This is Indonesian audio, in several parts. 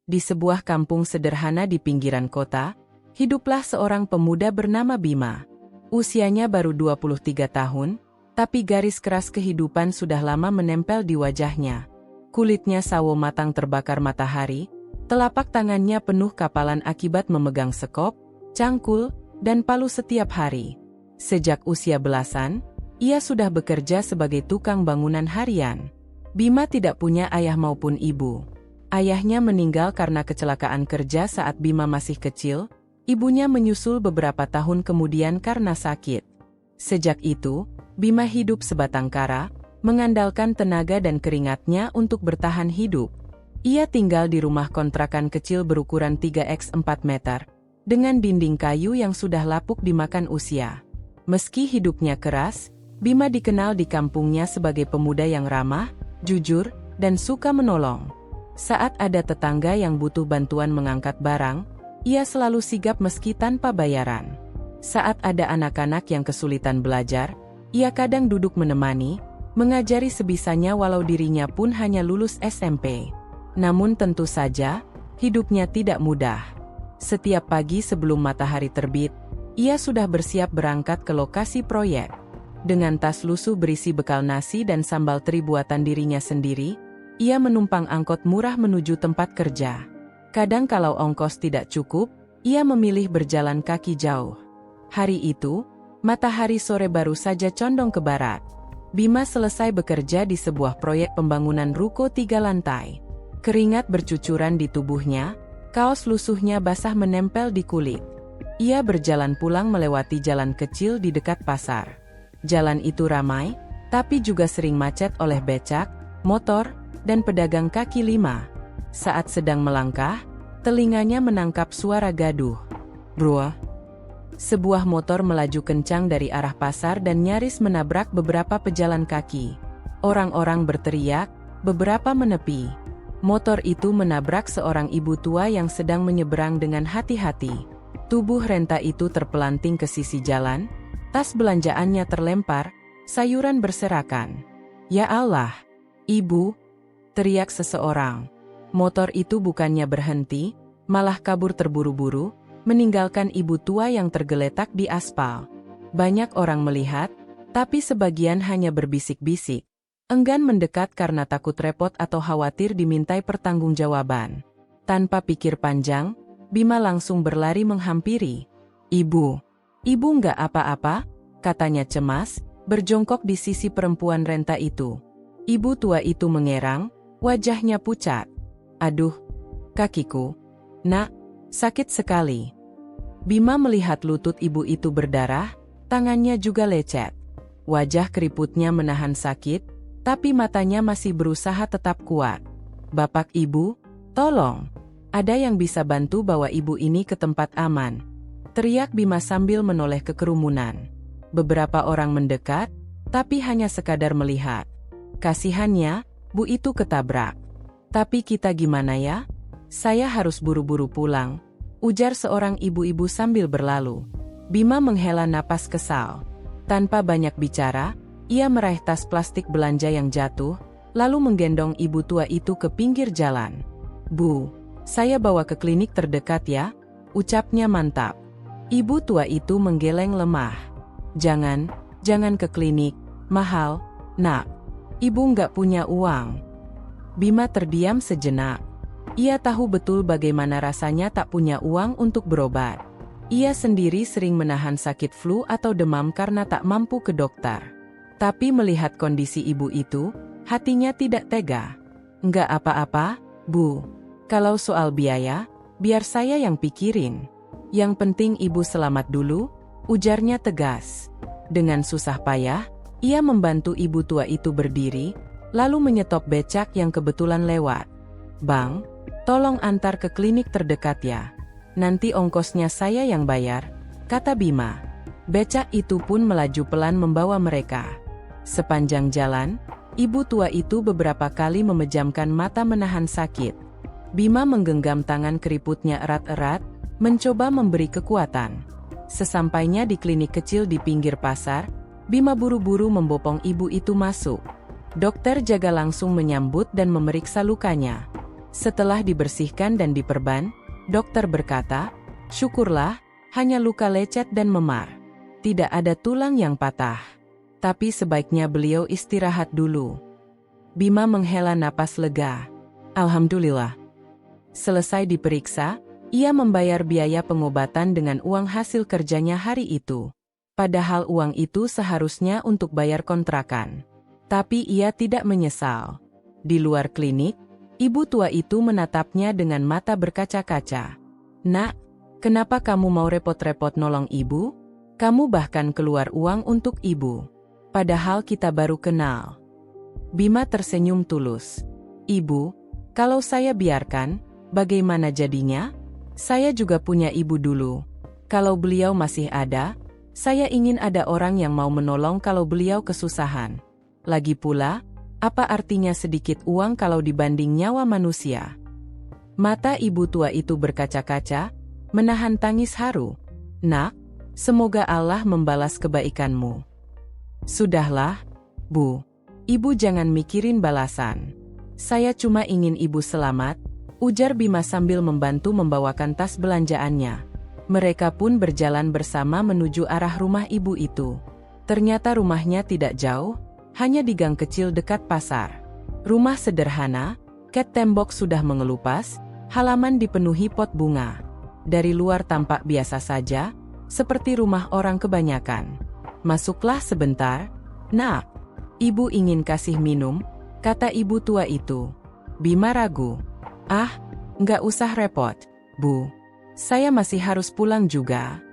Di sebuah kampung sederhana di pinggiran kota, hiduplah seorang pemuda bernama Bima. Usianya baru 23 tahun, tapi garis keras kehidupan sudah lama menempel di wajahnya. Kulitnya sawo matang terbakar matahari, telapak tangannya penuh kapalan akibat memegang sekop, cangkul, dan palu setiap hari. Sejak usia belasan, ia sudah bekerja sebagai tukang bangunan harian. Bima tidak punya ayah maupun ibu. Ayahnya meninggal karena kecelakaan kerja saat Bima masih kecil, ibunya menyusul beberapa tahun kemudian karena sakit. Sejak itu, Bima hidup sebatang kara, mengandalkan tenaga dan keringatnya untuk bertahan hidup. Ia tinggal di rumah kontrakan kecil berukuran 3x4 meter, dengan dinding kayu yang sudah lapuk dimakan usia. Meski hidupnya keras, Bima dikenal di kampungnya sebagai pemuda yang ramah, jujur, dan suka menolong. Saat ada tetangga yang butuh bantuan mengangkat barang, ia selalu sigap meski tanpa bayaran. Saat ada anak-anak yang kesulitan belajar, ia kadang duduk menemani, mengajari sebisanya walau dirinya pun hanya lulus SMP. Namun tentu saja, hidupnya tidak mudah. Setiap pagi sebelum matahari terbit, ia sudah bersiap berangkat ke lokasi proyek. Dengan tas lusuh berisi bekal nasi dan sambal teri buatan dirinya sendiri, ia menumpang angkot murah menuju tempat kerja. Kadang kalau ongkos tidak cukup, ia memilih berjalan kaki jauh. Hari itu, matahari sore baru saja condong ke barat. Bima selesai bekerja di sebuah proyek pembangunan ruko 3 lantai. Keringat bercucuran di tubuhnya, kaos lusuhnya basah menempel di kulit. Ia berjalan pulang melewati jalan kecil di dekat pasar. Jalan itu ramai, tapi juga sering macet oleh becak, motor, dan pedagang kaki lima. Saat sedang melangkah, telinganya menangkap suara gaduh. Bro! Sebuah motor melaju kencang dari arah pasar dan nyaris menabrak beberapa pejalan kaki. Orang-orang berteriak, beberapa menepi. Motor itu menabrak seorang ibu tua yang sedang menyeberang dengan hati-hati. Tubuh renta itu terpelanting ke sisi jalan, tas belanjaannya terlempar, sayuran berserakan. Ya Allah! Ibu! Teriak seseorang. Motor itu bukannya berhenti, malah kabur terburu-buru, meninggalkan ibu tua yang tergeletak di aspal. Banyak orang melihat, tapi sebagian hanya berbisik-bisik. Enggan mendekat karena takut repot atau khawatir dimintai pertanggungjawaban. Tanpa pikir panjang, Bima langsung berlari menghampiri. Ibu nggak apa-apa, katanya cemas, berjongkok di sisi perempuan renta itu. Ibu tua itu mengerang, wajahnya pucat. Aduh, kakiku. Nak, sakit sekali. Bima melihat lutut ibu itu berdarah, tangannya juga lecet. Wajah keriputnya menahan sakit, tapi matanya masih berusaha tetap kuat. Bapak ibu, tolong. Ada yang bisa bantu bawa ibu ini ke tempat aman. Teriak Bima sambil menoleh ke kerumunan. Beberapa orang mendekat, tapi hanya sekadar melihat. Kasihannya, Bu itu ketabrak. Tapi kita gimana ya? Saya harus buru-buru pulang, ujar seorang ibu-ibu sambil berlalu. Bima menghela napas kesal. Tanpa banyak bicara, ia meraih tas plastik belanja yang jatuh, lalu menggendong ibu tua itu ke pinggir jalan. Bu, saya bawa ke klinik terdekat ya, ucapnya mantap. Ibu tua itu menggeleng lemah. Jangan ke klinik, mahal, nak. Ibu nggak punya uang. Bima terdiam sejenak. Ia tahu betul bagaimana rasanya tak punya uang untuk berobat. Ia sendiri sering menahan sakit flu atau demam karena tak mampu ke dokter. Tapi melihat kondisi ibu itu, hatinya tidak tega. Nggak apa-apa, Bu. Kalau soal biaya, biar saya yang pikirin. Yang penting ibu selamat dulu, ujarnya tegas. Dengan susah payah, ia membantu ibu tua itu berdiri, lalu menyetop becak yang kebetulan lewat. Bang, tolong antar ke klinik terdekat ya. Nanti ongkosnya saya yang bayar, kata Bima. Becak itu pun melaju pelan membawa mereka. Sepanjang jalan, ibu tua itu beberapa kali memejamkan mata menahan sakit. Bima menggenggam tangan keriputnya erat-erat, mencoba memberi kekuatan. Sesampainya di klinik kecil di pinggir pasar, Bima buru-buru membopong ibu itu masuk. Dokter jaga langsung menyambut dan memeriksa lukanya. Setelah dibersihkan dan diperban, dokter berkata, "Syukurlah, hanya luka lecet dan memar. Tidak ada tulang yang patah. Tapi sebaiknya beliau istirahat dulu." Bima menghela napas lega. Alhamdulillah. Selesai diperiksa, ia membayar biaya pengobatan dengan uang hasil kerjanya hari itu. Padahal uang itu seharusnya untuk bayar kontrakan. Tapi ia tidak menyesal. Di luar klinik, ibu tua itu menatapnya dengan mata berkaca-kaca. "Nak, kenapa kamu mau repot-repot nolong ibu? Kamu bahkan keluar uang untuk ibu. Padahal kita baru kenal." Bima tersenyum tulus. "Ibu, kalau saya biarkan, bagaimana jadinya? Saya juga punya ibu dulu. Kalau beliau masih ada, saya ingin ada orang yang mau menolong kalau beliau kesusahan. Lagi pula, apa artinya sedikit uang kalau dibanding nyawa manusia?" Mata ibu tua itu berkaca-kaca, menahan tangis haru. "Nak, semoga Allah membalas kebaikanmu." "Sudahlah, Bu. Ibu jangan mikirin balasan. Saya cuma ingin ibu selamat," ujar Bima sambil membantu membawakan tas belanjaannya. Mereka pun berjalan bersama menuju arah rumah ibu itu. Ternyata rumahnya tidak jauh, hanya di gang kecil dekat pasar. Rumah sederhana, cat tembok sudah mengelupas, halaman dipenuhi pot bunga. Dari luar tampak biasa saja, seperti rumah orang kebanyakan. "Masuklah sebentar, Nak. Ibu ingin kasih minum," kata ibu tua itu. Bima ragu. "Ah, nggak usah repot, Bu. Saya masih harus pulang juga."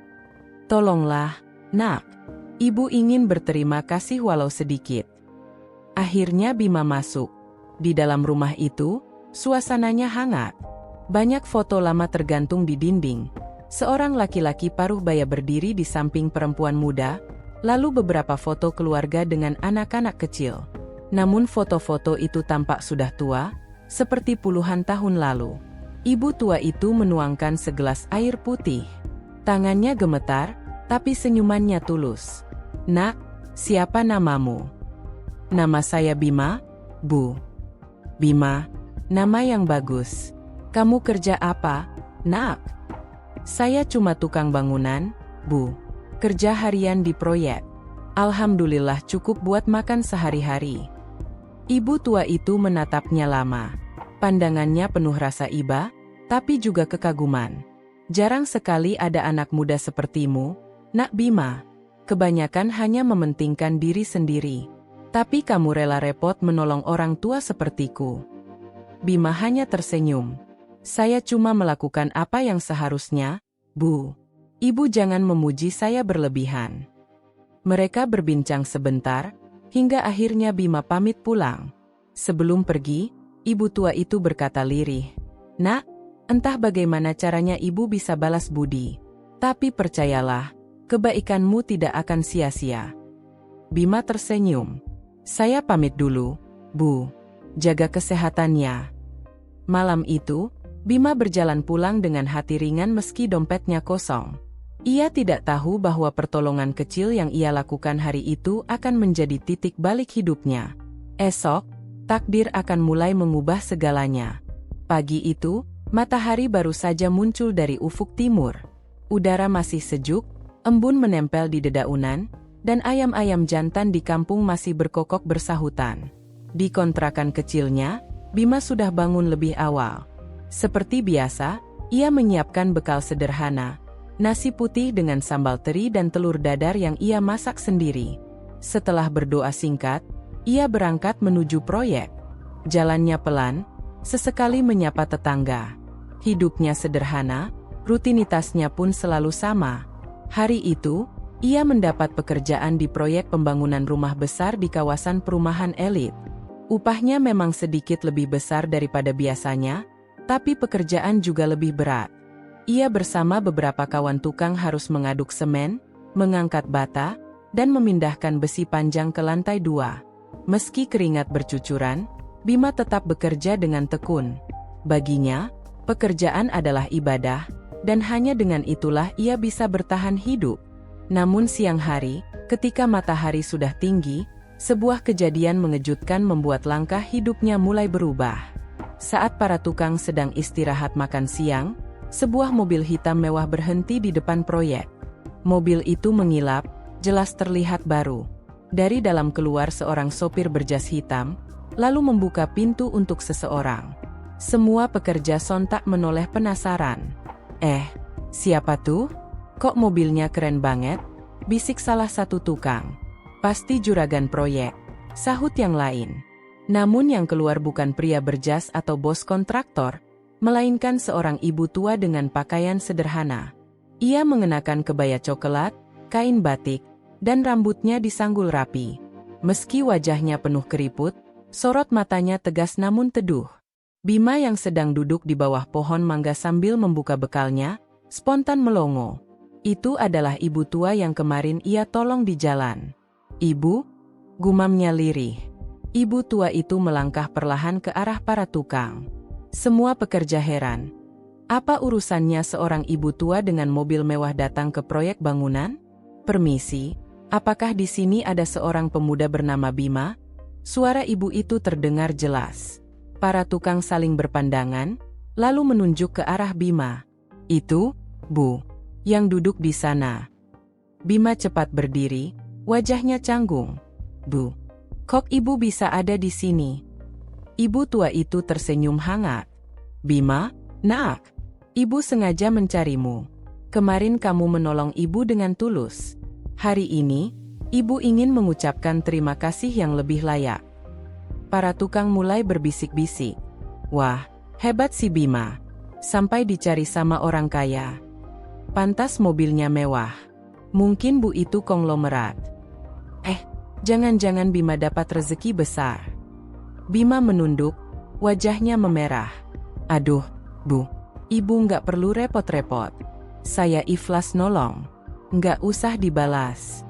"Tolonglah, Nak. Ibu ingin berterima kasih walau sedikit." Akhirnya Bima masuk. Di dalam rumah itu, suasananya hangat. Banyak foto lama tergantung di dinding. Seorang laki-laki paruh baya berdiri di samping perempuan muda, lalu beberapa foto keluarga dengan anak-anak kecil. Namun foto-foto itu tampak sudah tua, seperti puluhan tahun lalu. Ibu tua itu menuangkan segelas air putih. Tangannya gemetar, tapi senyumannya tulus. "Nak, siapa namamu?" "Nama saya Bima, Bu." "Bima, nama yang bagus. Kamu kerja apa, Nak?" "Saya cuma tukang bangunan, Bu. Kerja harian di proyek. Alhamdulillah cukup buat makan sehari-hari." Ibu tua itu menatapnya lama. Pandangannya penuh rasa iba, tapi juga kekaguman. "Jarang sekali ada anak muda sepertimu, Nak Bima. Kebanyakan hanya mementingkan diri sendiri. Tapi kamu rela repot menolong orang tua sepertiku." Bima hanya tersenyum. "Saya cuma melakukan apa yang seharusnya, Bu. Ibu jangan memuji saya berlebihan." Mereka berbincang sebentar, hingga akhirnya Bima pamit pulang. Sebelum pergi, ibu tua itu berkata lirih, "Nak, entah bagaimana caranya ibu bisa balas budi. Tapi percayalah, kebaikanmu tidak akan sia-sia." Bima tersenyum. "Saya pamit dulu, Bu. Jaga kesehatannya." Malam itu, Bima berjalan pulang dengan hati ringan meski dompetnya kosong. Ia tidak tahu bahwa pertolongan kecil yang ia lakukan hari itu akan menjadi titik balik hidupnya. Esok, takdir akan mulai mengubah segalanya. Pagi itu, matahari baru saja muncul dari ufuk timur. Udara masih sejuk, embun menempel di dedaunan, dan ayam-ayam jantan di kampung masih berkokok bersahutan. Di kontrakan kecilnya, Bima sudah bangun lebih awal. Seperti biasa, ia menyiapkan bekal sederhana, nasi putih dengan sambal teri dan telur dadar yang ia masak sendiri. Setelah berdoa singkat, ia berangkat menuju proyek. Jalannya pelan, sesekali menyapa tetangga. Hidupnya sederhana, rutinitasnya pun selalu sama. Hari itu, ia mendapat pekerjaan di proyek pembangunan rumah besar di kawasan perumahan elit. Upahnya memang sedikit lebih besar daripada biasanya, tapi pekerjaan juga lebih berat. Ia bersama beberapa kawan tukang harus mengaduk semen, mengangkat bata, dan memindahkan besi panjang ke lantai 2. Meski keringat bercucuran, Bima tetap bekerja dengan tekun. Baginya, pekerjaan adalah ibadah, dan hanya dengan itulah ia bisa bertahan hidup. Namun siang hari, ketika matahari sudah tinggi, sebuah kejadian mengejutkan membuat langkah hidupnya mulai berubah. Saat para tukang sedang istirahat makan siang, sebuah mobil hitam mewah berhenti di depan proyek. Mobil itu mengilap, jelas terlihat baru. Dari dalam keluar seorang sopir berjas hitam, lalu membuka pintu untuk seseorang. Semua pekerja sontak menoleh penasaran. Siapa tuh? Kok mobilnya keren banget? Bisik salah satu tukang. Pasti juragan proyek, sahut yang lain. Namun yang keluar bukan pria berjas atau bos kontraktor, melainkan seorang ibu tua dengan pakaian sederhana. Ia mengenakan kebaya coklat, kain batik, dan rambutnya disanggul rapi. Meski wajahnya penuh keriput, sorot matanya tegas namun teduh. Bima yang sedang duduk di bawah pohon mangga sambil membuka bekalnya, spontan melongo. Itu adalah ibu tua yang kemarin ia tolong di jalan. "Ibu?" gumamnya lirih. Ibu tua itu melangkah perlahan ke arah para tukang. Semua pekerja heran. Apa urusannya seorang ibu tua dengan mobil mewah datang ke proyek bangunan? "Permisi, apakah di sini ada seorang pemuda bernama Bima?" Suara ibu itu terdengar jelas. Para tukang saling berpandangan, lalu menunjuk ke arah Bima. "Itu, Bu, yang duduk di sana." Bima cepat berdiri, wajahnya canggung. "Bu, kok ibu bisa ada di sini?" Ibu tua itu tersenyum hangat. "Bima, nak, ibu sengaja mencarimu. Kemarin kamu menolong ibu dengan tulus. Hari ini, ibu ingin mengucapkan terima kasih yang lebih layak." Para tukang mulai berbisik-bisik. "Wah, hebat si Bima. Sampai dicari sama orang kaya. Pantas mobilnya mewah. Mungkin Bu itu konglomerat. Jangan-jangan Bima dapat rezeki besar." Bima menunduk, wajahnya memerah. "Aduh, Bu, ibu nggak perlu repot-repot. Saya ikhlas nolong. Nggak usah dibalas."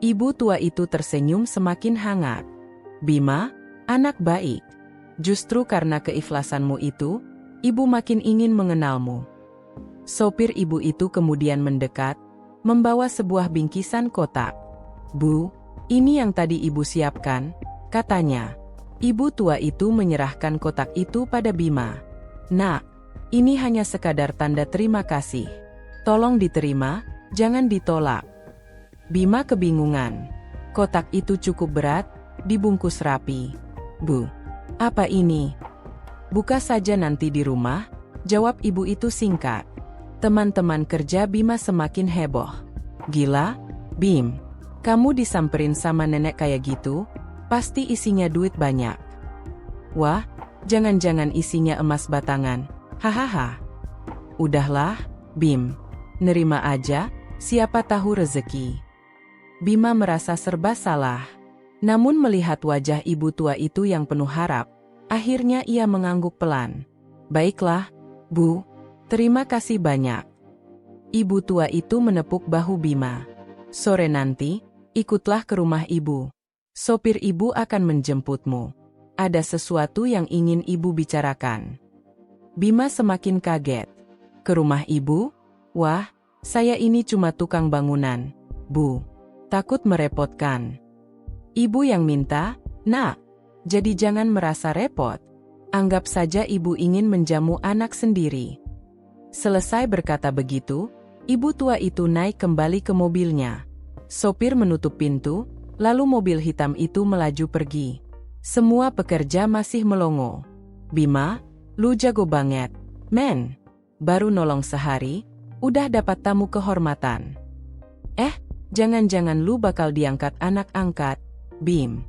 Ibu tua itu tersenyum semakin hangat. "Bima, anak baik. Justru karena keikhlasanmu itu, ibu makin ingin mengenalmu." Sopir ibu itu kemudian mendekat, membawa sebuah bingkisan kotak. "Bu, ini yang tadi ibu siapkan," katanya. Ibu tua itu menyerahkan kotak itu pada Bima. "Nak, ini hanya sekadar tanda terima kasih. Tolong diterima, jangan ditolak." Bima kebingungan. Kotak itu cukup berat, dibungkus rapi. "Bu, apa ini?" "Buka saja nanti di rumah," jawab ibu itu singkat. Teman-teman kerja Bima semakin heboh. "Gila, Bim. Kamu disamperin sama nenek kayak gitu, pasti isinya duit banyak." "Wah, jangan-jangan isinya emas batangan. Hahaha." "Udahlah, Bim. Nerima aja, siapa tahu rezeki." Bima merasa serba salah. Namun melihat wajah ibu tua itu yang penuh harap, akhirnya ia mengangguk pelan. "Baiklah, Bu. Terima kasih banyak." Ibu tua itu menepuk bahu Bima. "Sore nanti, ikutlah ke rumah ibu. Sopir ibu akan menjemputmu. Ada sesuatu yang ingin ibu bicarakan." Bima semakin kaget. "Ke rumah ibu? Wah, saya ini cuma tukang bangunan, Bu. Takut merepotkan." "Ibu yang minta, Nak. Jadi jangan merasa repot. Anggap saja ibu ingin menjamu anak sendiri." Selesai berkata begitu, ibu tua itu naik kembali ke mobilnya. Sopir menutup pintu, lalu mobil hitam itu melaju pergi. Semua pekerja masih melongo. "Bima, lu jago banget, men. Baru nolong sehari, udah dapat tamu kehormatan. Jangan-jangan lu bakal diangkat anak angkat, Bim."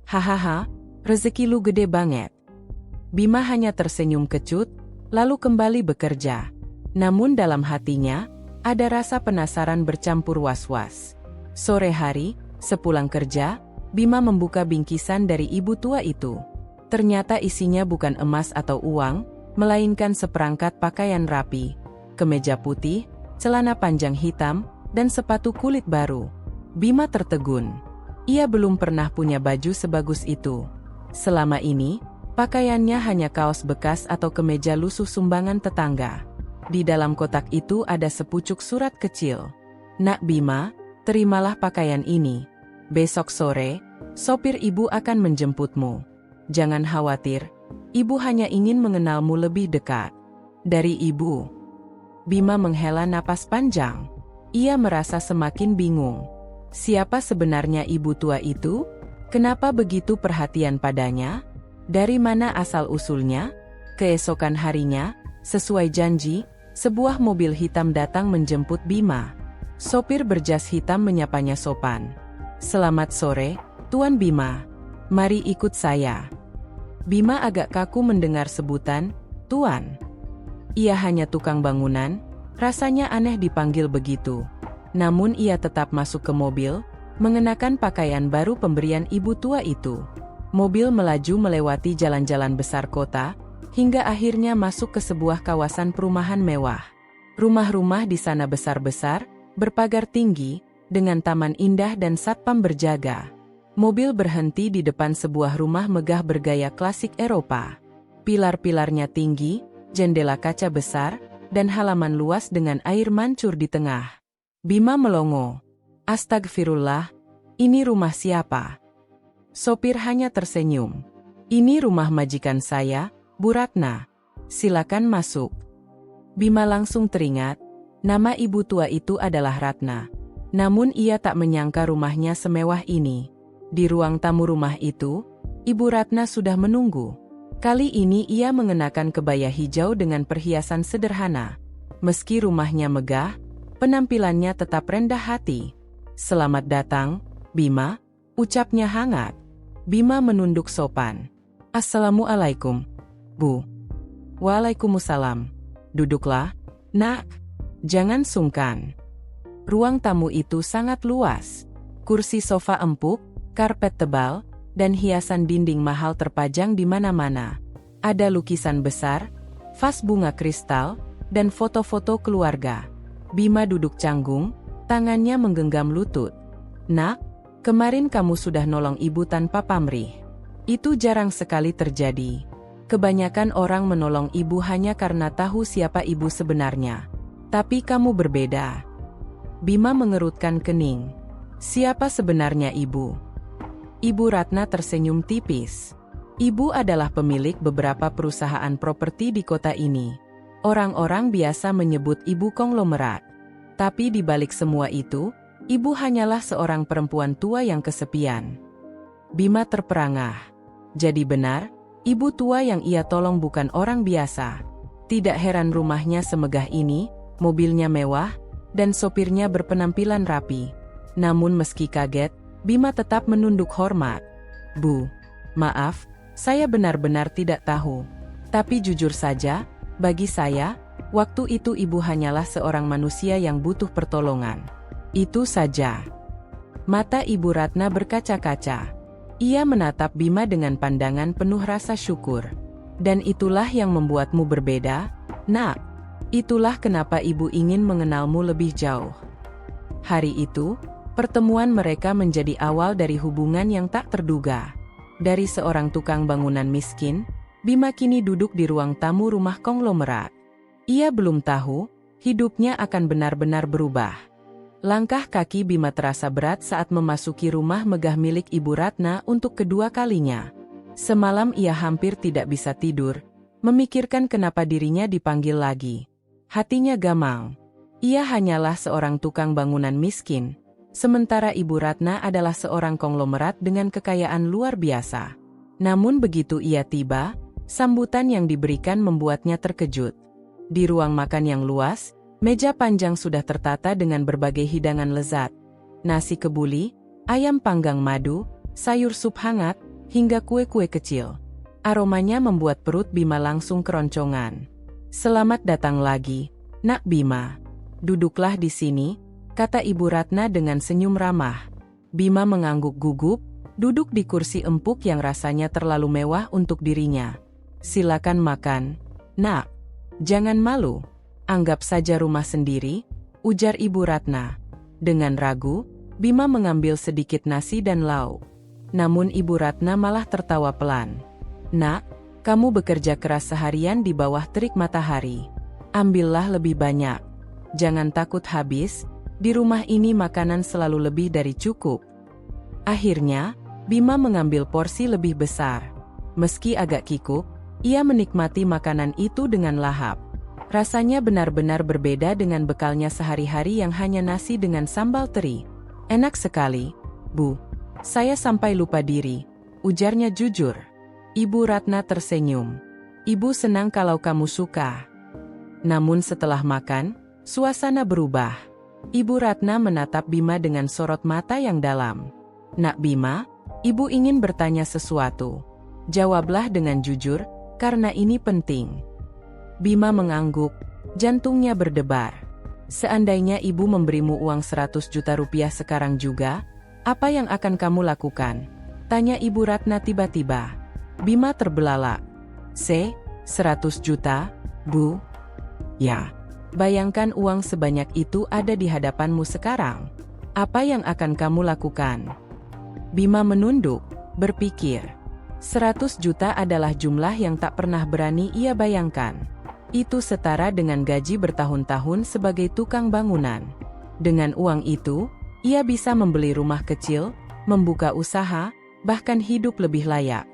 "Hahaha, rezeki lu gede banget." Bima hanya tersenyum kecut, lalu kembali bekerja. Namun dalam hatinya, ada rasa penasaran bercampur was-was. Sore hari, sepulang kerja, Bima membuka bingkisan dari ibu tua itu. Ternyata isinya bukan emas atau uang, melainkan seperangkat pakaian rapi, kemeja putih, celana panjang hitam, dan sepatu kulit baru. Bima tertegun. Ia belum pernah punya baju sebagus itu. Selama ini, pakaiannya hanya kaos bekas atau kemeja lusuh sumbangan tetangga. Di dalam kotak itu ada sepucuk surat kecil. "Nak Bima, terimalah pakaian ini. Besok sore, sopir ibu akan menjemputmu. Jangan khawatir, Ibu hanya ingin mengenalmu lebih dekat. Dari ibu. Bima menghela napas panjang. Ia merasa semakin bingung. Siapa sebenarnya ibu tua itu? Kenapa begitu perhatian padanya? Dari mana asal-usulnya? Keesokan harinya, sesuai janji, sebuah mobil hitam datang menjemput Bima. Sopir berjas hitam menyapanya sopan. "Selamat sore, Tuan Bima. Mari ikut saya." Bima agak kaku mendengar sebutan, "Tuan." Ia hanya tukang bangunan, rasanya aneh dipanggil begitu. Namun ia tetap masuk ke mobil, mengenakan pakaian baru pemberian ibu tua itu. Mobil melaju melewati jalan-jalan besar kota, hingga akhirnya masuk ke sebuah kawasan perumahan mewah. Rumah-rumah di sana besar-besar, berpagar tinggi, dengan taman indah dan satpam berjaga. Mobil berhenti di depan sebuah rumah megah bergaya klasik Eropa. Pilar-pilarnya tinggi, jendela kaca besar, dan halaman luas dengan air mancur di tengah. Bima melongo. "Astagfirullah, ini rumah siapa?" Sopir hanya tersenyum. "Ini rumah majikan saya, Bu Ratna. Silakan masuk." Bima langsung teringat, nama ibu tua itu adalah Ratna. Namun ia tak menyangka rumahnya semewah ini. Di ruang tamu rumah itu, Ibu Ratna sudah menunggu. Kali ini ia mengenakan kebaya hijau dengan perhiasan sederhana. Meski rumahnya megah, penampilannya tetap rendah hati. "Selamat datang, Bima," ucapnya hangat. Bima menunduk sopan. "Assalamualaikum, Bu." "Waalaikumsalam. Duduklah, Nak. Jangan sungkan." Ruang tamu itu sangat luas. Kursi sofa empuk, karpet tebal, dan hiasan dinding mahal terpajang di mana-mana. Ada lukisan besar, vas bunga kristal, dan foto-foto keluarga. Bima duduk canggung, tangannya menggenggam lutut. "Nak, kemarin kamu sudah nolong ibu tanpa pamrih. Itu jarang sekali terjadi. Kebanyakan orang menolong ibu hanya karena tahu siapa ibu sebenarnya. Tapi kamu berbeda." Bima mengerutkan kening. "Siapa sebenarnya ibu?" Ibu Ratna tersenyum tipis. "Ibu adalah pemilik beberapa perusahaan properti di kota ini. Orang-orang biasa menyebut ibu konglomerat. Tapi di balik semua itu, ibu hanyalah seorang perempuan tua yang kesepian." Bima terperangah. Jadi benar, ibu tua yang ia tolong bukan orang biasa. Tidak heran rumahnya semegah ini, mobilnya mewah, dan sopirnya berpenampilan rapi. Namun meski kaget, Bima tetap menunduk hormat. "Bu, maaf, saya benar-benar tidak tahu. Tapi jujur saja, bagi saya, waktu itu ibu hanyalah seorang manusia yang butuh pertolongan. Itu saja." Mata Ibu Ratna berkaca-kaca. Ia menatap Bima dengan pandangan penuh rasa syukur. "Dan itulah yang membuatmu berbeda, Nak. Itulah kenapa ibu ingin mengenalmu lebih jauh." Hari itu, pertemuan mereka menjadi awal dari hubungan yang tak terduga. Dari seorang tukang bangunan miskin, Bima kini duduk di ruang tamu rumah konglomerat. Ia belum tahu, hidupnya akan benar-benar berubah. Langkah kaki Bima terasa berat saat memasuki rumah megah milik Ibu Ratna untuk kedua kalinya. Semalam ia hampir tidak bisa tidur, memikirkan kenapa dirinya dipanggil lagi. Hatinya gamang. Ia hanyalah seorang tukang bangunan miskin. Sementara Ibu Ratna adalah seorang konglomerat dengan kekayaan luar biasa. Namun begitu ia tiba, sambutan yang diberikan membuatnya terkejut. Di ruang makan yang luas, meja panjang sudah tertata dengan berbagai hidangan lezat. Nasi kebuli, ayam panggang madu, sayur sup hangat, hingga kue-kue kecil. Aromanya membuat perut Bima langsung keroncongan. "Selamat datang lagi, Nak Bima. Duduklah di sini," kata Ibu Ratna dengan senyum ramah. Bima mengangguk gugup, duduk di kursi empuk yang rasanya terlalu mewah untuk dirinya. "Silakan makan, Nak. Jangan malu. Anggap saja rumah sendiri," ujar Ibu Ratna. Dengan ragu, Bima mengambil sedikit nasi dan lauk. Namun Ibu Ratna malah tertawa pelan. "Nak, kamu bekerja keras seharian di bawah terik matahari. Ambillah lebih banyak. Jangan takut habis. Di rumah ini makanan selalu lebih dari cukup." Akhirnya, Bima mengambil porsi lebih besar. Meski agak kikuk, Ia menikmati makanan itu dengan lahap. Rasanya benar-benar berbeda dengan bekalnya sehari-hari yang hanya nasi dengan sambal teri. Enak sekali, Bu. Saya sampai lupa diri, ujarnya jujur. Ibu Ratna tersenyum. Ibu senang kalau kamu suka. Namun setelah makan, suasana berubah. Ibu Ratna menatap Bima dengan sorot mata yang dalam. Nak Bima, ibu ingin bertanya sesuatu. Jawablah dengan jujur, karena ini penting. Bima mengangguk, jantungnya berdebar. Seandainya ibu memberimu uang 100 juta rupiah sekarang juga, apa yang akan kamu lakukan? Tanya Ibu Ratna tiba-tiba. Bima terbelalak. 100 juta, Bu? Ya. Bayangkan uang sebanyak itu ada di hadapanmu sekarang. Apa yang akan kamu lakukan? Bima menunduk, berpikir. 100 juta adalah jumlah yang tak pernah berani ia bayangkan. Itu setara dengan gaji bertahun-tahun sebagai tukang bangunan. Dengan uang itu, ia bisa membeli rumah kecil, membuka usaha, bahkan hidup lebih layak.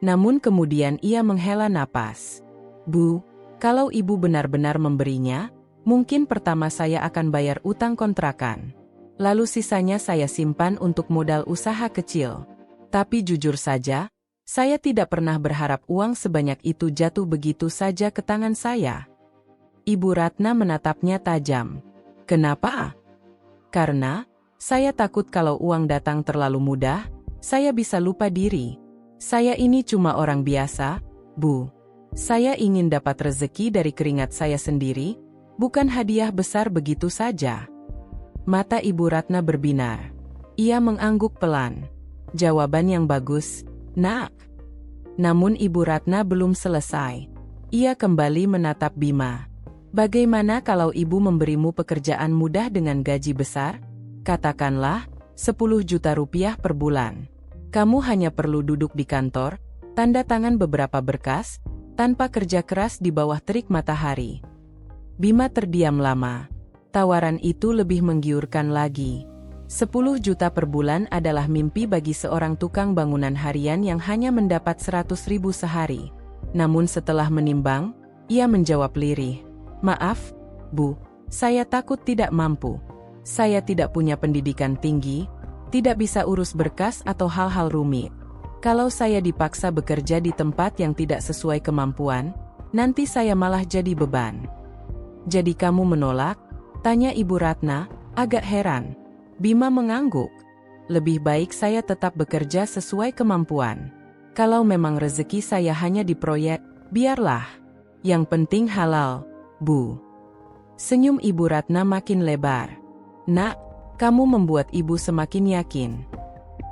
Namun kemudian ia menghela napas. Bu, kalau ibu benar-benar memberinya, mungkin pertama saya akan bayar utang kontrakan. Lalu sisanya saya simpan untuk modal usaha kecil. Tapi jujur saja, saya tidak pernah berharap uang sebanyak itu jatuh begitu saja ke tangan saya. Ibu Ratna menatapnya tajam. Kenapa? Karena, saya takut kalau uang datang terlalu mudah, saya bisa lupa diri. Saya ini cuma orang biasa, Bu. Saya ingin dapat rezeki dari keringat saya sendiri, bukan hadiah besar begitu saja. Mata Ibu Ratna berbinar. Ia mengangguk pelan. Jawaban yang bagus, Nak. Namun Ibu Ratna belum selesai. Ia kembali menatap Bima. Bagaimana kalau ibu memberimu pekerjaan mudah dengan gaji besar? Katakanlah, 10 juta rupiah per bulan. Kamu hanya perlu duduk di kantor, tanda tangan beberapa berkas, tanpa kerja keras di bawah terik matahari. Bima terdiam lama. Tawaran itu lebih menggiurkan lagi. 10 juta per bulan adalah mimpi bagi seorang tukang bangunan harian yang hanya mendapat 100 ribu sehari. Namun setelah menimbang, ia menjawab lirih. Maaf, Bu, saya takut tidak mampu. Saya tidak punya pendidikan tinggi, tidak bisa urus berkas atau hal-hal rumit. Kalau saya dipaksa bekerja di tempat yang tidak sesuai kemampuan, nanti saya malah jadi beban. Jadi kamu menolak? Tanya Ibu Ratna, agak heran. Bima mengangguk. Lebih baik saya tetap bekerja sesuai kemampuan. Kalau memang rezeki saya hanya di proyek, biarlah. Yang penting halal, Bu. Senyum Ibu Ratna makin lebar. Nak, kamu membuat ibu semakin yakin.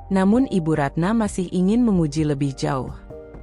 Namun Ibu Ratna masih ingin menguji lebih jauh.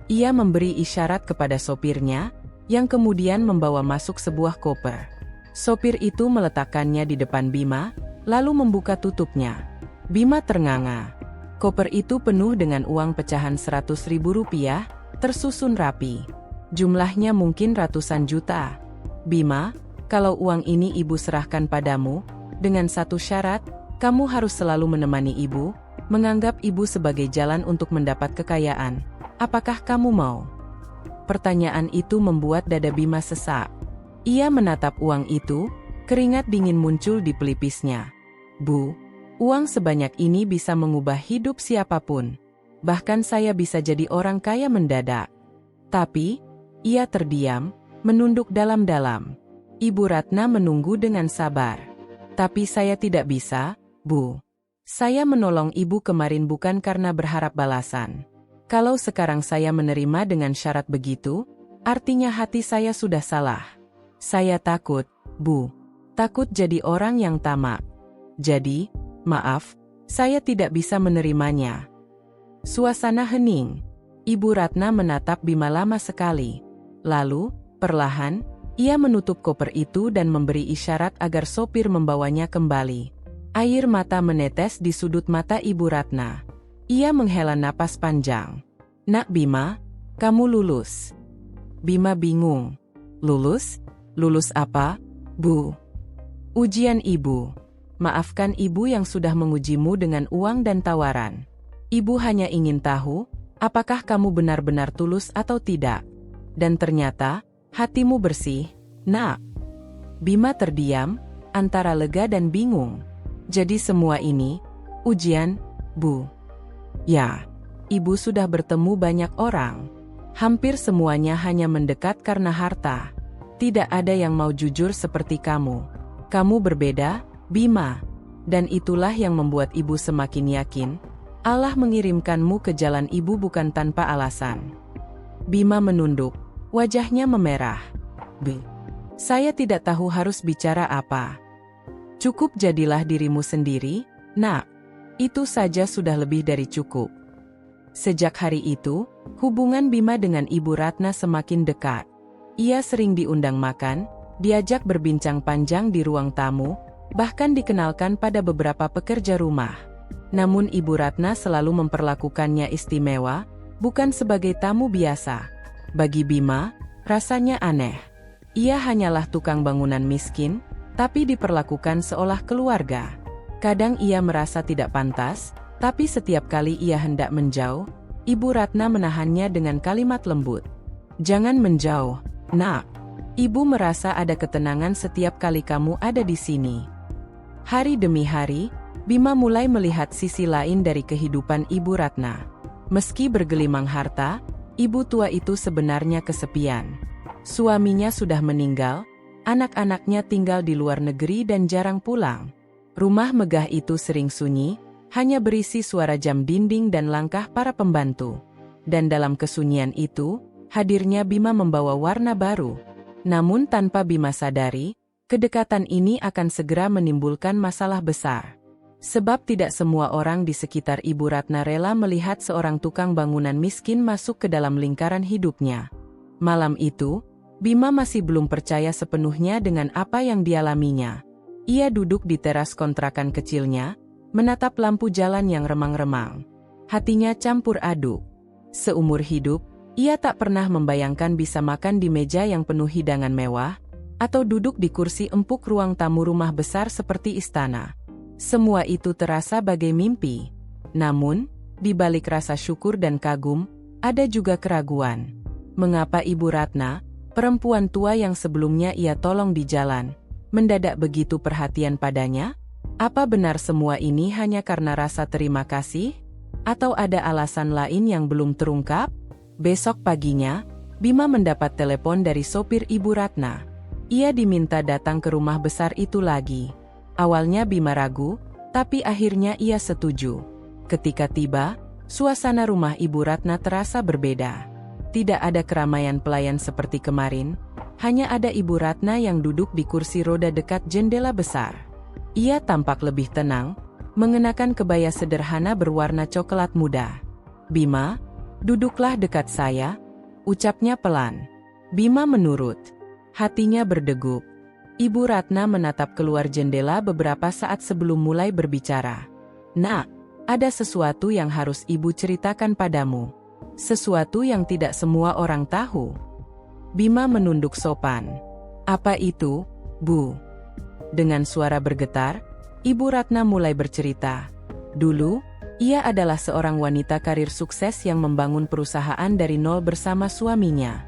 Ia memberi isyarat kepada sopirnya, yang kemudian membawa masuk sebuah koper. Sopir itu meletakkannya di depan Bima, lalu membuka tutupnya. Bima ternganga. Koper itu penuh dengan uang pecahan 100 ribu rupiah, tersusun rapi. Jumlahnya mungkin ratusan juta. Bima, kalau uang ini ibu serahkan padamu, dengan satu syarat, kamu harus selalu menemani ibu, menganggap ibu sebagai jalan untuk mendapat kekayaan. Apakah kamu mau? Pertanyaan itu membuat dada Bima sesak. Ia menatap uang itu, keringat dingin muncul di pelipisnya. Bu, uang sebanyak ini bisa mengubah hidup siapapun. Bahkan saya bisa jadi orang kaya mendadak. Tapi, ia terdiam, menunduk dalam-dalam. Ibu Ratna menunggu dengan sabar. Tapi saya tidak bisa, Bu. Saya menolong ibu kemarin bukan karena berharap balasan. Kalau sekarang saya menerima dengan syarat begitu, artinya hati saya sudah salah. Saya takut, Bu. Takut jadi orang yang tamak. Jadi, maaf, saya tidak bisa menerimanya. Suasana hening. Ibu Ratna menatap Bima lama sekali. Lalu, perlahan, ia menutup koper itu dan memberi isyarat agar sopir membawanya kembali. Air mata menetes di sudut mata Ibu Ratna. Ia menghela napas panjang. Nak Bima, kamu lulus. Bima bingung. Lulus? Lulus apa, Bu? Ujian ibu. Maafkan ibu yang sudah mengujimu dengan uang dan tawaran. Ibu hanya ingin tahu, apakah kamu benar-benar tulus atau tidak? Dan ternyata, hatimu bersih, nak. Bima terdiam, antara lega dan bingung. Jadi semua ini, ujian, Bu? Ya, ibu sudah bertemu banyak orang. Hampir semuanya hanya mendekat karena harta. Tidak ada yang mau jujur seperti kamu. Kamu berbeda, Bima. Dan itulah yang membuat ibu semakin yakin, Allah mengirimkanmu ke jalan ibu bukan tanpa alasan. Bima menunduk, wajahnya memerah. Saya tidak tahu harus bicara apa. Cukup jadilah dirimu sendiri, nak. Itu saja sudah lebih dari cukup. Sejak hari itu, hubungan Bima dengan Ibu Ratna semakin dekat. Ia sering diundang makan, diajak berbincang panjang di ruang tamu, bahkan dikenalkan pada beberapa pekerja rumah. Namun Ibu Ratna selalu memperlakukannya istimewa, bukan sebagai tamu biasa. Bagi Bima, rasanya aneh. Ia hanyalah tukang bangunan miskin, tapi diperlakukan seolah keluarga. Kadang ia merasa tidak pantas, tapi setiap kali ia hendak menjauh, Ibu Ratna menahannya dengan kalimat lembut. Jangan menjauh, nak. Ibu merasa ada ketenangan setiap kali kamu ada di sini. Hari demi hari, Bima mulai melihat sisi lain dari kehidupan Ibu Ratna. Meski bergelimang harta, ibu tua itu sebenarnya kesepian. Suaminya sudah meninggal, anak-anaknya tinggal di luar negeri dan jarang pulang. Rumah megah itu sering sunyi, hanya berisi suara jam dinding dan langkah para pembantu. Dan dalam kesunyian itu, hadirnya Bima membawa warna baru. Namun tanpa Bima sadari, kedekatan ini akan segera menimbulkan masalah besar. Sebab tidak semua orang di sekitar Ibu Ratna rela melihat seorang tukang bangunan miskin masuk ke dalam lingkaran hidupnya. Malam itu, Bima masih belum percaya sepenuhnya dengan apa yang dialaminya. Ia duduk di teras kontrakan kecilnya, menatap lampu jalan yang remang-remang. Hatinya campur aduk. Seumur hidup, ia tak pernah membayangkan bisa makan di meja yang penuh hidangan mewah, atau duduk di kursi empuk ruang tamu rumah besar seperti istana. Semua itu terasa bagai mimpi. Namun, di balik rasa syukur dan kagum, ada juga keraguan. Mengapa Ibu Ratna, perempuan tua yang sebelumnya ia tolong di jalan, mendadak begitu perhatian padanya? Apa benar semua ini hanya karena rasa terima kasih? Atau ada alasan lain yang belum terungkap? Besok paginya, Bima mendapat telepon dari sopir Ibu Ratna. Ia diminta datang ke rumah besar itu lagi. Awalnya Bima ragu, tapi akhirnya ia setuju. Ketika tiba, suasana rumah Ibu Ratna terasa berbeda. Tidak ada keramaian pelayan seperti kemarin, hanya ada Ibu Ratna yang duduk di kursi roda dekat jendela besar. Ia tampak lebih tenang, mengenakan kebaya sederhana berwarna coklat muda. Bima, duduklah dekat saya, ucapnya pelan. Bima menurut. Hatinya berdegup. Ibu Ratna menatap keluar jendela beberapa saat sebelum mulai berbicara. Nak, ada sesuatu yang harus ibu ceritakan padamu. Sesuatu yang tidak semua orang tahu. Bima menunduk sopan. Apa itu, Bu? Dengan suara bergetar, Ibu Ratna mulai bercerita. Dulu, ia adalah seorang wanita karir sukses yang membangun perusahaan dari nol bersama suaminya.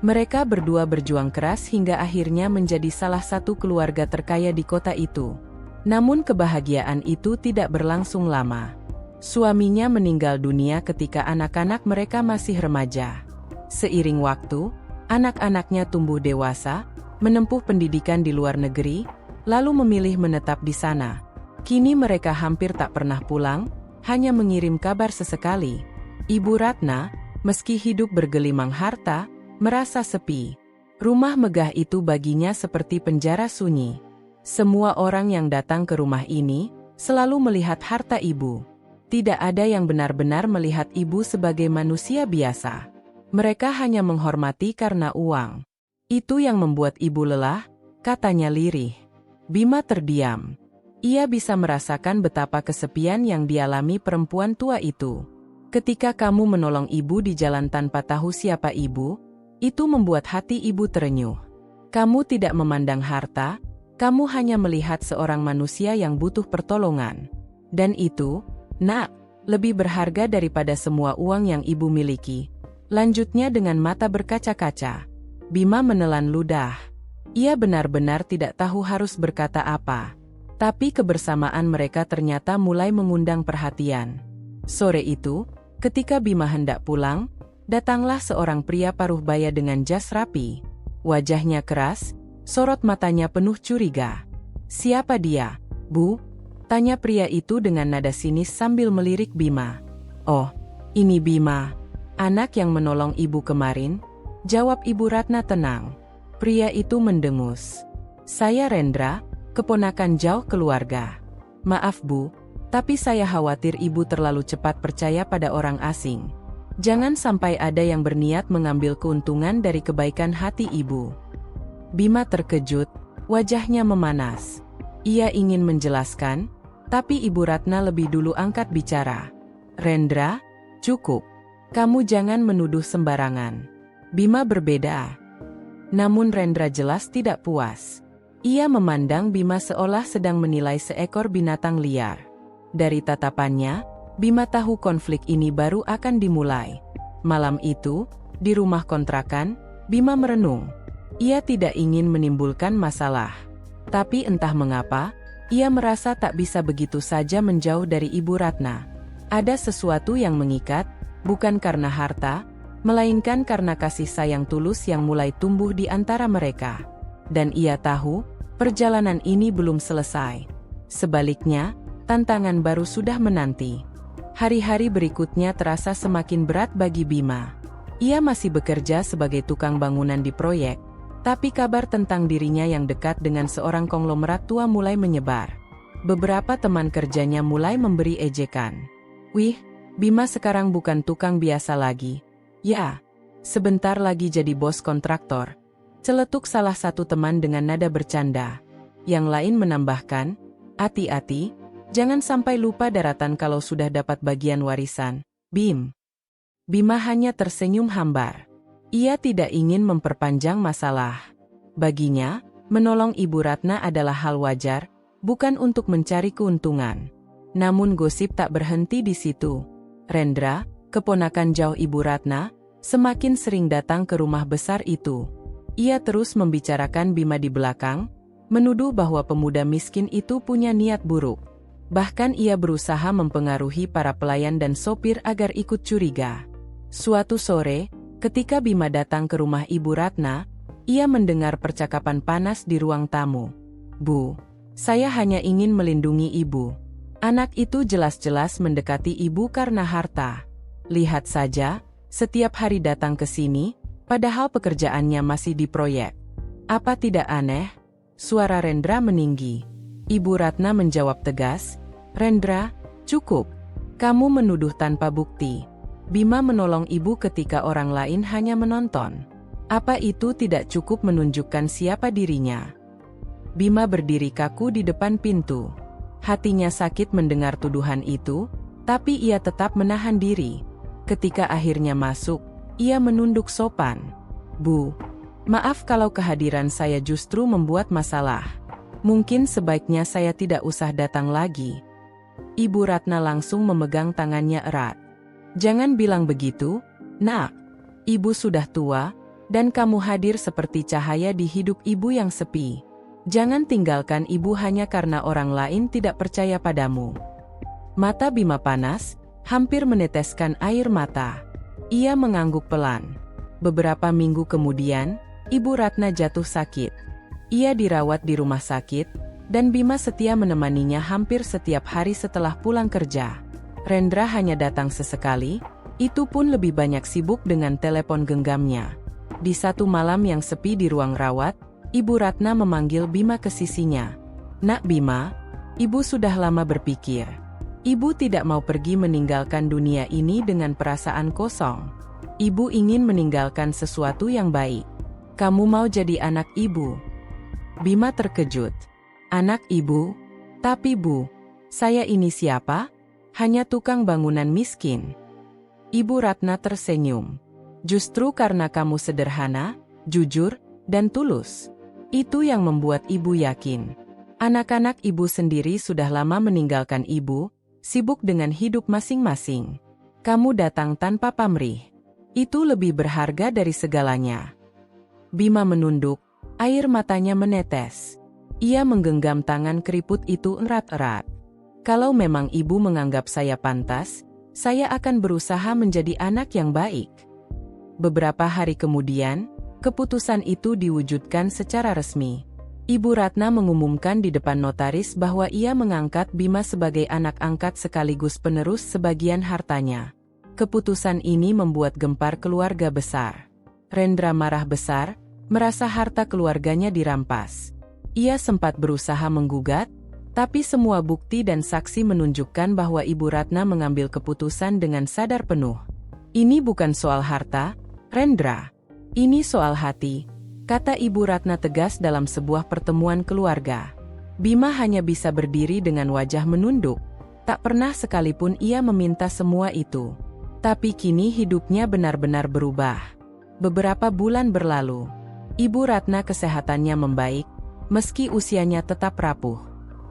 Mereka berdua berjuang keras hingga akhirnya menjadi salah satu keluarga terkaya di kota itu. Namun kebahagiaan itu tidak berlangsung lama. Suaminya meninggal dunia ketika anak-anak mereka masih remaja. Seiring waktu, anak-anaknya tumbuh dewasa, menempuh pendidikan di luar negeri, lalu memilih menetap di sana. Kini mereka hampir tak pernah pulang, hanya mengirim kabar sesekali. Ibu Ratna, meski hidup bergelimang harta, merasa sepi. Rumah megah itu baginya seperti penjara sunyi. Semua orang yang datang ke rumah ini, selalu melihat harta ibu. Tidak ada yang benar-benar melihat ibu sebagai manusia biasa. Mereka hanya menghormati karena uang. Itu yang membuat ibu lelah, katanya lirih. Bima terdiam. Ia bisa merasakan betapa kesepian yang dialami perempuan tua itu. Ketika kamu menolong ibu di jalan tanpa tahu siapa ibu, itu membuat hati ibu terenyuh. Kamu tidak memandang harta, kamu hanya melihat seorang manusia yang butuh pertolongan. Dan itu, nak, lebih berharga daripada semua uang yang ibu miliki. Lanjutnya dengan mata berkaca-kaca. Bima menelan ludah. Ia benar-benar tidak tahu harus berkata apa. Tapi kebersamaan mereka ternyata mulai mengundang perhatian. Sore itu, ketika Bima hendak pulang, datanglah seorang pria paruh baya dengan jas rapi. Wajahnya keras, sorot matanya penuh curiga. "Siapa dia, Bu?" tanya pria itu dengan nada sinis sambil melirik Bima. "Oh, ini Bima, anak yang menolong ibu kemarin," jawab Ibu Ratna tenang. Pria itu mendengus. "Saya Rendra, keponakan jauh keluarga. Maaf Bu, tapi saya khawatir ibu terlalu cepat percaya pada orang asing. Jangan sampai ada yang berniat mengambil keuntungan dari kebaikan hati ibu." Bima terkejut, wajahnya memanas. Ia ingin menjelaskan, tapi Ibu Ratna lebih dulu angkat bicara. "Rendra, cukup. Kamu jangan menuduh sembarangan." Bima berbeda. Namun Rendra jelas tidak puas. Ia memandang Bima seolah sedang menilai seekor binatang liar. Dari tatapannya, Bima tahu konflik ini baru akan dimulai. Malam itu, di rumah kontrakan, Bima merenung. Ia tidak ingin menimbulkan masalah. Tapi entah mengapa, ia merasa tak bisa begitu saja menjauh dari Ibu Ratna. Ada sesuatu yang mengikat, bukan karena harta, melainkan karena kasih sayang tulus yang mulai tumbuh di antara mereka. Dan ia tahu, perjalanan ini belum selesai. Sebaliknya, tantangan baru sudah menanti. Hari-hari berikutnya terasa semakin berat bagi Bima. Ia masih bekerja sebagai tukang bangunan di proyek, tapi kabar tentang dirinya yang dekat dengan seorang konglomerat tua mulai menyebar. Beberapa teman kerjanya mulai memberi ejekan. "Wih, Bima sekarang bukan tukang biasa lagi. Ya, sebentar lagi jadi bos kontraktor," celetuk salah satu teman dengan nada bercanda. Yang lain menambahkan, "Hati-hati, jangan sampai lupa daratan kalau sudah dapat bagian warisan, Bim." Bima hanya tersenyum hambar. Ia tidak ingin memperpanjang masalah. Baginya, menolong Ibu Ratna adalah hal wajar, bukan untuk mencari keuntungan. Namun gosip tak berhenti di situ. Rendra, keponakan jauh Ibu Ratna, semakin sering datang ke rumah besar itu. Ia terus membicarakan Bima di belakang, menuduh bahwa pemuda miskin itu punya niat buruk. Bahkan ia berusaha mempengaruhi para pelayan dan sopir agar ikut curiga. Suatu sore, ketika Bima datang ke rumah Ibu Ratna, ia mendengar percakapan panas di ruang tamu. "Bu, saya hanya ingin melindungi ibu. Anak itu jelas-jelas mendekati ibu karena harta. Lihat saja, setiap hari datang ke sini, padahal pekerjaannya masih di proyek. Apa tidak aneh?" Suara Rendra meninggi. Ibu Ratna menjawab tegas, "Rendra, cukup. Kamu menuduh tanpa bukti. Bima menolong ibu ketika orang lain hanya menonton. Apa itu tidak cukup menunjukkan siapa dirinya?" Bima berdiri kaku di depan pintu. Hatinya sakit mendengar tuduhan itu, tapi ia tetap menahan diri. Ketika akhirnya masuk, ia menunduk sopan. "Bu, maaf kalau kehadiran saya justru membuat masalah. Mungkin sebaiknya saya tidak usah datang lagi." Ibu Ratna langsung memegang tangannya erat. "Jangan bilang begitu, Nak. Ibu sudah tua, dan kamu hadir seperti cahaya di hidup ibu yang sepi. Jangan tinggalkan ibu hanya karena orang lain tidak percaya padamu." Mata Bima panas, hampir meneteskan air mata. Ia mengangguk pelan. Beberapa minggu kemudian, Ibu Ratna jatuh sakit. Ia dirawat di rumah sakit, dan Bima setia menemaninya hampir setiap hari setelah pulang kerja. Rendra hanya datang sesekali, itu pun lebih banyak sibuk dengan telepon genggamnya. Di satu malam yang sepi di ruang rawat, Ibu Ratna memanggil Bima ke sisinya. "Nak Bima, ibu sudah lama berpikir. Ibu tidak mau pergi meninggalkan dunia ini dengan perasaan kosong. Ibu ingin meninggalkan sesuatu yang baik. Kamu mau jadi anak ibu?" Bima terkejut. "Anak ibu? Tapi Bu, saya ini siapa? Hanya tukang bangunan miskin." Ibu Ratna tersenyum. "Justru karena kamu sederhana, jujur, dan tulus. Itu yang membuat ibu yakin. Anak-anak ibu sendiri sudah lama meninggalkan ibu, sibuk dengan hidup masing-masing. Kamu datang tanpa pamrih. Itu lebih berharga dari segalanya. Bima menunduk, air matanya menetes. Ia menggenggam tangan keriput itu erat-erat. Kalau memang ibu menganggap saya pantas, saya akan berusaha menjadi anak yang baik. Beberapa hari kemudian, keputusan itu diwujudkan secara resmi. Ibu Ratna mengumumkan di depan notaris bahwa ia mengangkat Bima sebagai anak angkat sekaligus penerus sebagian hartanya. Keputusan ini membuat gempar keluarga besar. Rendra marah besar, merasa harta keluarganya dirampas. Ia sempat berusaha menggugat, tapi semua bukti dan saksi menunjukkan bahwa Ibu Ratna mengambil keputusan dengan sadar penuh. Ini bukan soal harta, Rendra. Ini soal hati, kata Ibu Ratna tegas dalam sebuah pertemuan keluarga. Bima hanya bisa berdiri dengan wajah menunduk. Tak pernah sekalipun ia meminta semua itu. Tapi kini hidupnya benar-benar berubah. Beberapa bulan berlalu. Ibu Ratna kesehatannya membaik, meski usianya tetap rapuh.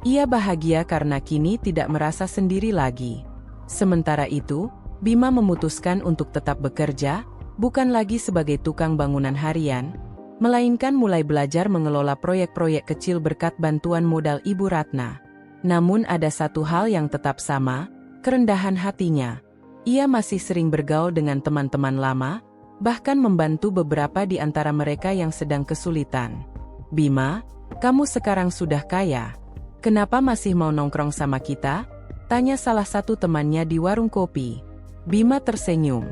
Ia bahagia karena kini tidak merasa sendiri lagi. Sementara itu, Bima memutuskan untuk tetap bekerja, bukan lagi sebagai tukang bangunan harian, melainkan mulai belajar mengelola proyek-proyek kecil berkat bantuan modal Ibu Ratna. Namun ada satu hal yang tetap sama, kerendahan hatinya. Ia masih sering bergaul dengan teman-teman lama, bahkan membantu beberapa di antara mereka yang sedang kesulitan. Bima, kamu sekarang sudah kaya. Kenapa masih mau nongkrong sama kita? Tanya salah satu temannya di warung kopi. Bima tersenyum.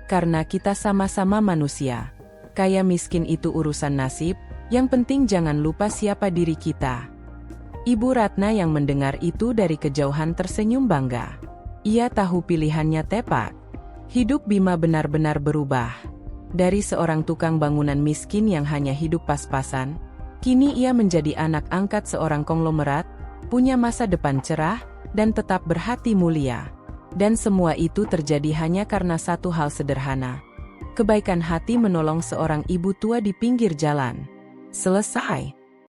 Karena kita sama-sama manusia. Kaya miskin itu urusan nasib, yang penting jangan lupa siapa diri kita. Ibu Ratna yang mendengar itu dari kejauhan tersenyum bangga. Ia tahu pilihannya tepat. Hidup Bima benar-benar berubah. Dari seorang tukang bangunan miskin yang hanya hidup pas-pasan, kini ia menjadi anak angkat seorang konglomerat, punya masa depan cerah, dan tetap berhati mulia. Dan semua itu terjadi hanya karena satu hal sederhana. Kebaikan hati menolong seorang ibu tua di pinggir jalan. Selesai.